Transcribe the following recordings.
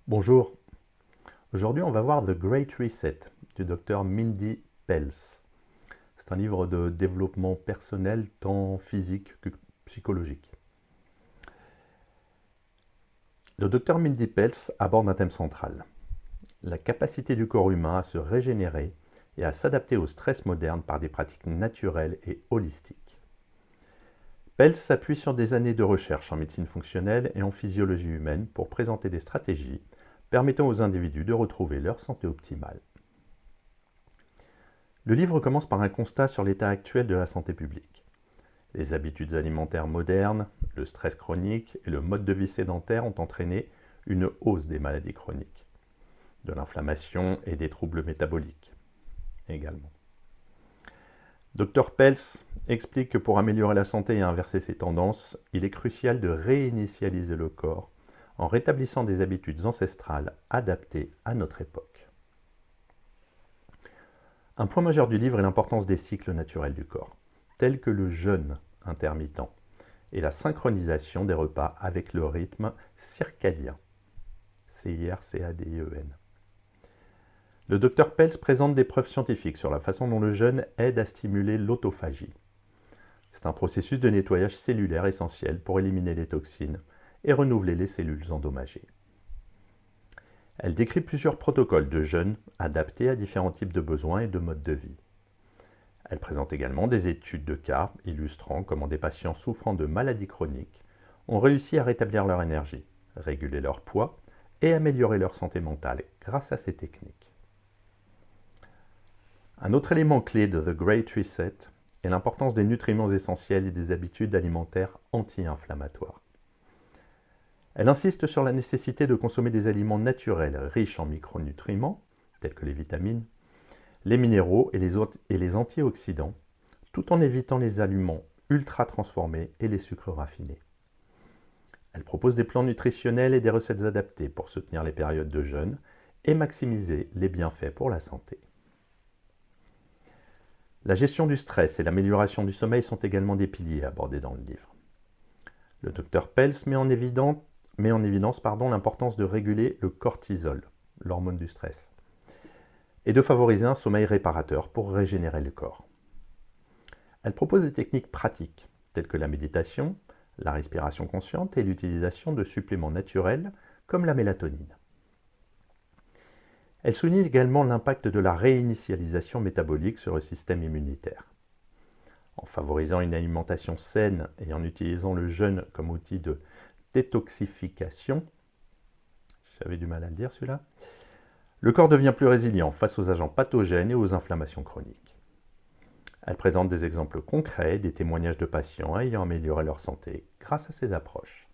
Bonjour, aujourd'hui on va voir The Great Reset du docteur Mindy Pelz. C'est un livre de développement personnel tant physique que psychologique. Le docteur Mindy Pelz aborde un thème central, la capacité du corps humain à se régénérer et à s'adapter au stress moderne par des pratiques naturelles et holistiques. Pelz s'appuie sur des années de recherche en médecine fonctionnelle et en physiologie humaine pour présenter des stratégies permettant aux individus de retrouver leur santé optimale. Le livre commence par un constat sur l'état actuel de la santé publique. Les habitudes alimentaires modernes, le stress chronique et le mode de vie sédentaire ont entraîné une hausse des maladies chroniques, de l'inflammation et des troubles métaboliques également. Dr Pelz explique que pour améliorer la santé et inverser ces tendances, il est crucial de réinitialiser le corps en rétablissant des habitudes ancestrales adaptées à notre époque. Un point majeur du livre est l'importance des cycles naturels du corps, tels que le jeûne intermittent et la synchronisation des repas avec le rythme circadien. C-I-R-C-A-D-I-E-N. Le docteur Pelz présente des preuves scientifiques sur la façon dont le jeûne aide à stimuler l'autophagie. C'est un processus de nettoyage cellulaire essentiel pour éliminer les toxines et renouveler les cellules endommagées. Elle décrit plusieurs protocoles de jeûne adaptés à différents types de besoins et de modes de vie. Elle présente également des études de cas illustrant comment des patients souffrant de maladies chroniques ont réussi à rétablir leur énergie, réguler leur poids et améliorer leur santé mentale grâce à ces techniques. Un autre élément clé de The Great Reset est l'importance des nutriments essentiels et des habitudes alimentaires anti-inflammatoires. Elle insiste sur la nécessité de consommer des aliments naturels riches en micronutriments, tels que les vitamines, les minéraux et les antioxydants, tout en évitant les aliments ultra transformés et les sucres raffinés. Elle propose des plans nutritionnels et des recettes adaptées pour soutenir les périodes de jeûne et maximiser les bienfaits pour la santé. La gestion du stress et l'amélioration du sommeil sont également des piliers abordés dans le livre. Le Dr Pelz met en évidence l'importance de réguler le cortisol, l'hormone du stress, et de favoriser un sommeil réparateur pour régénérer le corps. Elle propose des techniques pratiques, telles que la méditation, la respiration consciente et l'utilisation de suppléments naturels comme la mélatonine. Elle souligne également l'impact de la réinitialisation métabolique sur le système immunitaire. En favorisant une alimentation saine et en utilisant le jeûne comme outil de détoxification, j'avais du mal à le dire celui-là, le corps devient plus résilient face aux agents pathogènes et aux inflammations chroniques. Elle présente des exemples concrets, des témoignages de patients ayant amélioré leur santé grâce à ces approches.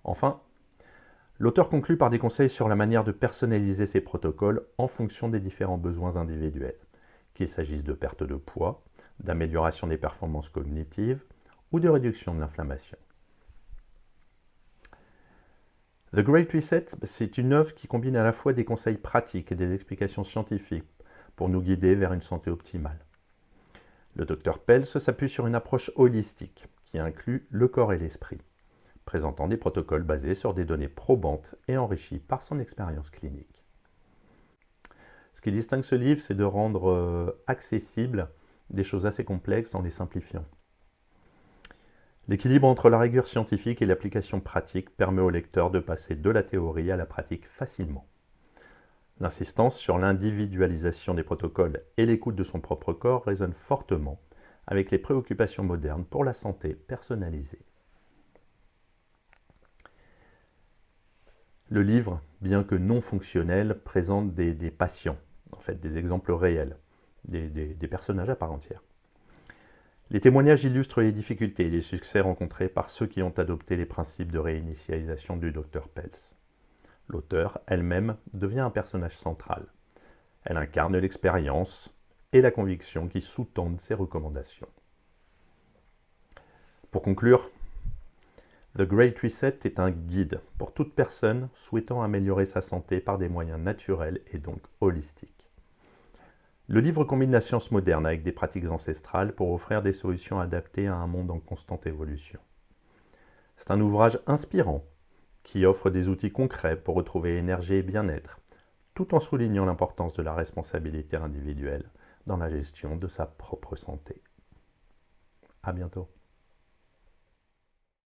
Enfin, l'auteur conclut par des conseils sur la manière de personnaliser ces protocoles en fonction des différents besoins individuels, qu'il s'agisse de perte de poids, d'amélioration des performances cognitives ou de réduction de l'inflammation. The Great Reset, c'est une œuvre qui combine à la fois des conseils pratiques et des explications scientifiques pour nous guider vers une santé optimale. Le Dr Pelz s'appuie sur une approche holistique qui inclut le corps et l'esprit, présentant des protocoles basés sur des données probantes et enrichis par son expérience clinique. Ce qui distingue ce livre, c'est de rendre accessible des choses assez complexes en les simplifiant. L'équilibre entre la rigueur scientifique et l'application pratique permet au lecteur de passer de la théorie à la pratique facilement. L'insistance sur l'individualisation des protocoles et l'écoute de son propre corps résonne fortement avec les préoccupations modernes pour la santé personnalisée. Le livre, bien que non fonctionnel, présente des patients, en fait des exemples réels, des personnages à part entière. Les témoignages illustrent les difficultés et les succès rencontrés par ceux qui ont adopté les principes de réinitialisation du Dr Pelz. L'auteure elle-même devient un personnage central. Elle incarne l'expérience et la conviction qui sous-tendent ses recommandations. Pour conclure, The Great Reset est un guide pour toute personne souhaitant améliorer sa santé par des moyens naturels et donc holistiques. Le livre combine la science moderne avec des pratiques ancestrales pour offrir des solutions adaptées à un monde en constante évolution. C'est un ouvrage inspirant qui offre des outils concrets pour retrouver énergie et bien-être, tout en soulignant l'importance de la responsabilité individuelle dans la gestion de sa propre santé. À bientôt.